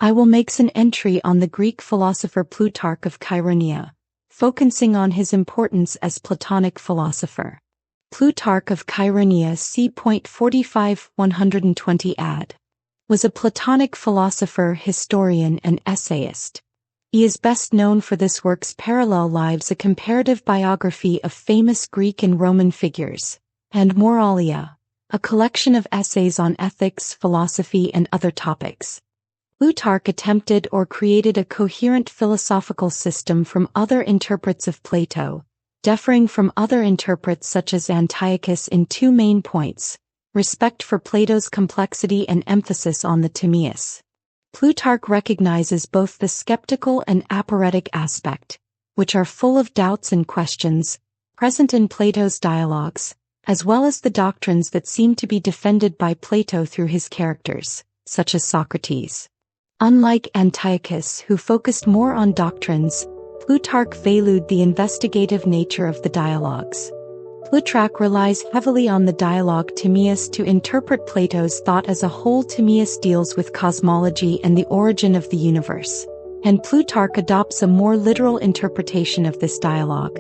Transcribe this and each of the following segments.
I will make an entry on the Greek philosopher Plutarch of Chaeronea, focusing on his importance as Platonic philosopher. Plutarch of Chaeronea c. 45 120 ad. Was a Platonic philosopher, historian, and essayist. He is best known for this work's Parallel Lives, a comparative biography of famous Greek and Roman figures, and Moralia, a collection of essays on ethics, philosophy, and other topics. Plutarch attempted or created a coherent philosophical system from other interprets of Plato, differing from other interprets such as Antiochus in two main points: respect for Plato's complexity and emphasis on the Timaeus. Plutarch recognizes both the skeptical and aporetic aspect, which are full of doubts and questions, present in Plato's dialogues, as well as the doctrines that seem to be defended by Plato through his characters, such as Socrates. Unlike Antiochus, who focused more on doctrines, Plutarch valued the investigative nature of the dialogues. Plutarch relies heavily on the dialogue Timaeus to interpret Plato's thought as a whole. Timaeus deals with cosmology and the origin of the universe, and Plutarch adopts a more literal interpretation of this dialogue.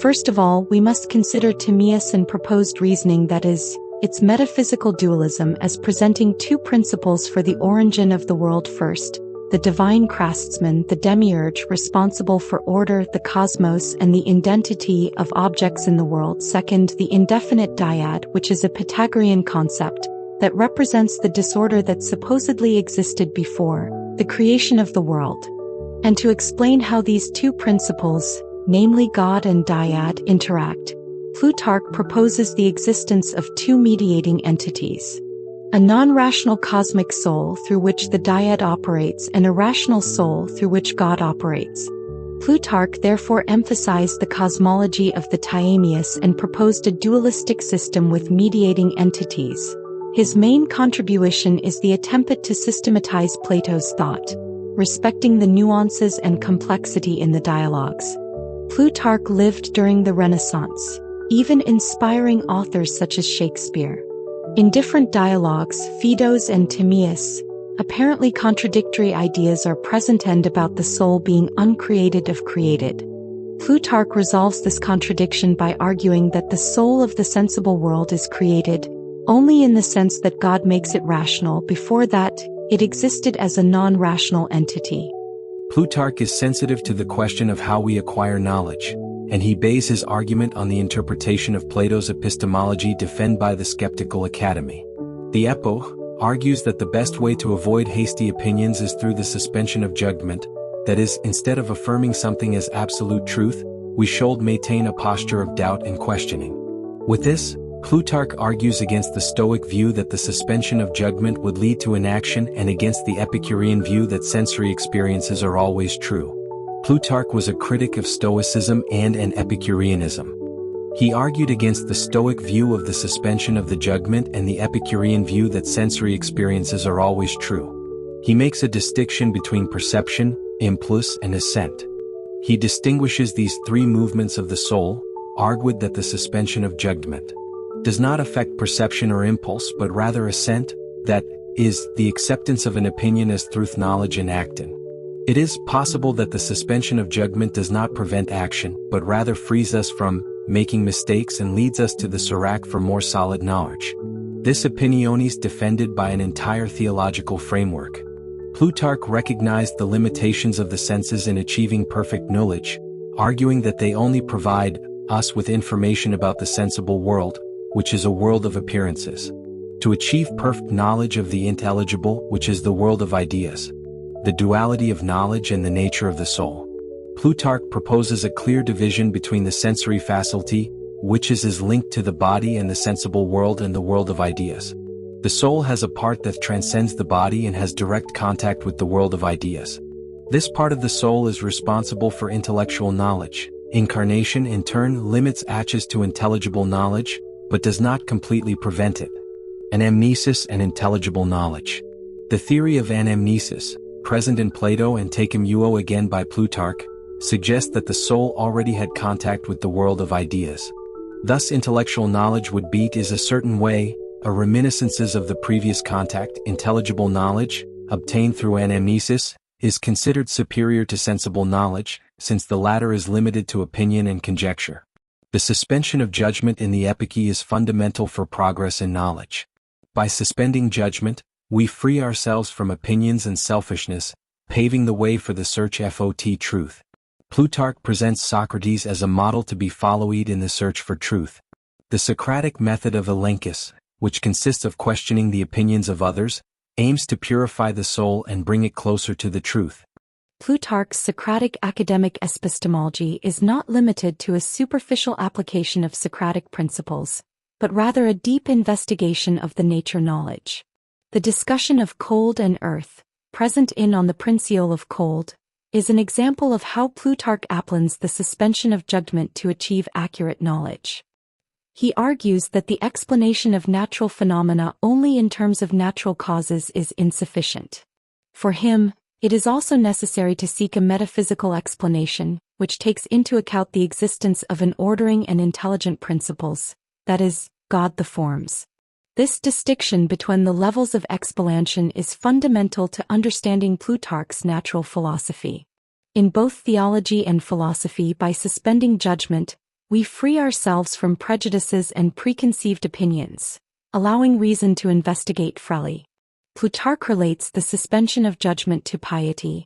First of all, we must consider Timaeus and proposed reasoning, that is, its metaphysical dualism, as presenting two principles for the origin of the world. First, the divine craftsman, the Demiurge, responsible for order, the cosmos, and the identity of objects in the world. Second, the indefinite dyad, which is a Pythagorean concept that represents the disorder that supposedly existed before the creation of the world. And to explain how these two principles, namely God and dyad, interact, Plutarch proposes the existence of two mediating entities: a non-rational cosmic soul through which the dyad operates and a rational soul through which God operates. Plutarch therefore emphasized the cosmology of the Timaeus and proposed a dualistic system with mediating entities. His main contribution is the attempt to systematize Plato's thought, respecting the nuances and complexity in the dialogues. Plutarch lived during the Renaissance, even inspiring authors such as Shakespeare. In different dialogues, Phaedos and Timaeus, apparently contradictory ideas are present, and about the soul being uncreated of created. Plutarch resolves this contradiction by arguing that the soul of the sensible world is created only in the sense that God makes it rational. Before that, it existed as a non-rational entity. Plutarch is sensitive to the question of how we acquire knowledge, and he bases his argument on the interpretation of Plato's epistemology defended by the Skeptical Academy. The Epo argues that the best way to avoid hasty opinions is through the suspension of judgment, that is, instead of affirming something as absolute truth, we should maintain a posture of doubt and questioning. With this, Plutarch argues against the Stoic view that the suspension of judgment would lead to inaction, and against the Epicurean view that sensory experiences are always true. Plutarch was a critic of Stoicism and an Epicureanism. He argued against the Stoic view of the suspension of the judgment and the Epicurean view that sensory experiences are always true. He makes a distinction between perception, impulse, and assent. He distinguishes these three movements of the soul, argued that the suspension of judgment does not affect perception or impulse, but rather assent, that is, the acceptance of an opinion as truth, knowledge, and action. It is possible that the suspension of judgment does not prevent action, but rather frees us from making mistakes and leads us to the Sirach for more solid knowledge. This opinion is defended by an entire theological framework. Plutarch recognized the limitations of the senses in achieving perfect knowledge, arguing that they only provide us with information about the sensible world, which is a world of appearances. To achieve perfect knowledge of the intelligible, which is the world of ideas, the duality of knowledge and the nature of the soul, Plutarch proposes a clear division between the sensory faculty, which is linked to the body, and the sensible world and the world of ideas. The soul has a part that transcends the body and has direct contact with the world of ideas. This part of the soul is responsible for intellectual knowledge. Incarnation in turn limits access to intelligible knowledge, but does not completely prevent it. Anamnesis and intelligible knowledge. The theory of anamnesis, present in Plato and taken again by Plutarch, suggests that the soul already had contact with the world of ideas. Thus intellectual knowledge would be is a certain way, a reminiscences of the previous contact. Intelligible knowledge, obtained through anamnesis, is considered superior to sensible knowledge, since the latter is limited to opinion and conjecture. The suspension of judgment in the epiche is fundamental for progress in knowledge. By suspending judgment, we free ourselves from opinions and selfishness, paving the way for the search for truth. Plutarch presents Socrates as a model to be followed in the search for truth. The Socratic method of elenchus, which consists of questioning the opinions of others, aims to purify the soul and bring it closer to the truth. Plutarch's Socratic academic epistemology is not limited to a superficial application of Socratic principles, but rather a deep investigation of the nature knowledge. The discussion of cold and earth, present on the principle of cold, is an example of how Plutarch applies the suspension of judgment to achieve accurate knowledge. He argues that the explanation of natural phenomena only in terms of natural causes is insufficient. For him, it is also necessary to seek a metaphysical explanation, which takes into account the existence of an ordering and intelligent principles, that is, God the forms. This distinction between the levels of explanation is fundamental to understanding Plutarch's natural philosophy. In both theology and philosophy, by suspending judgment, we free ourselves from prejudices and preconceived opinions, allowing reason to investigate freely. Plutarch relates the suspension of judgment to piety.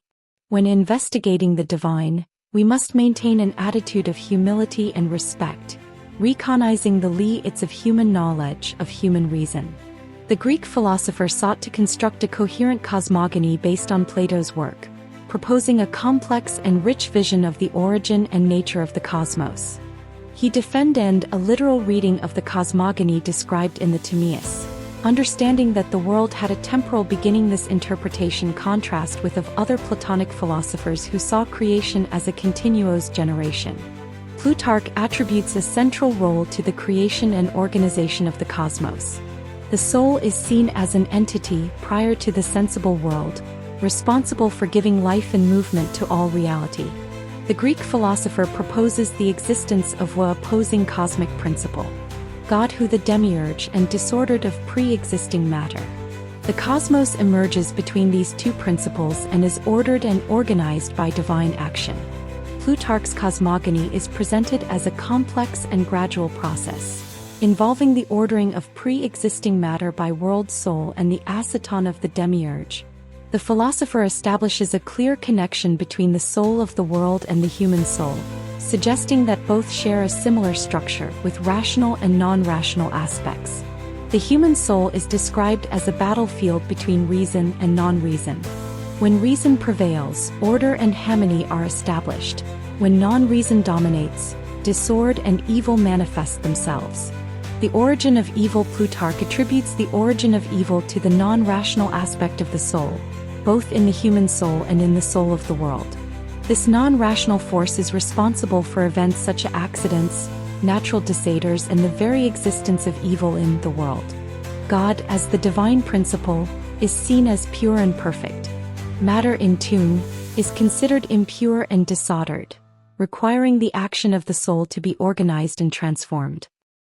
When investigating the divine, we must maintain an attitude of humility and respect, recognizing the limits of human knowledge, of human reason. The Greek philosopher sought to construct a coherent cosmogony based on Plato's work, proposing a complex and rich vision of the origin and nature of the cosmos. He defended a literal reading of the cosmogony described in the Timaeus, understanding that the world had a temporal beginning. This interpretation contrasts with of other Platonic philosophers who saw creation as a continuous generation. Plutarch attributes a central role to the creation and organization of the cosmos. The soul is seen as an entity prior to the sensible world, responsible for giving life and movement to all reality. The Greek philosopher proposes the existence of a opposing cosmic principle, God who the Demiurge and disordered of pre-existing matter. The cosmos emerges between these two principles and is ordered and organized by divine action. Plutarch's cosmogony is presented as a complex and gradual process, involving the ordering of pre-existing matter by world soul and the aceton of the Demiurge. The philosopher establishes a clear connection between the soul of the world and the human soul, suggesting that both share a similar structure with rational and non-rational aspects. The human soul is described as a battlefield between reason and non-reason. When reason prevails, order and harmony are established. When non-reason dominates, disorder and evil manifest themselves. The origin of evil. Plutarch attributes the origin of evil to the non-rational aspect of the soul, both in the human soul and in the soul of the world. This non-rational force is responsible for events such as accidents, natural disorders, and the very existence of evil in the world. God, as the divine principle, is seen as pure and perfect. Matter in turn is considered impure and disordered, requiring the action of the soul to be organized and transformed.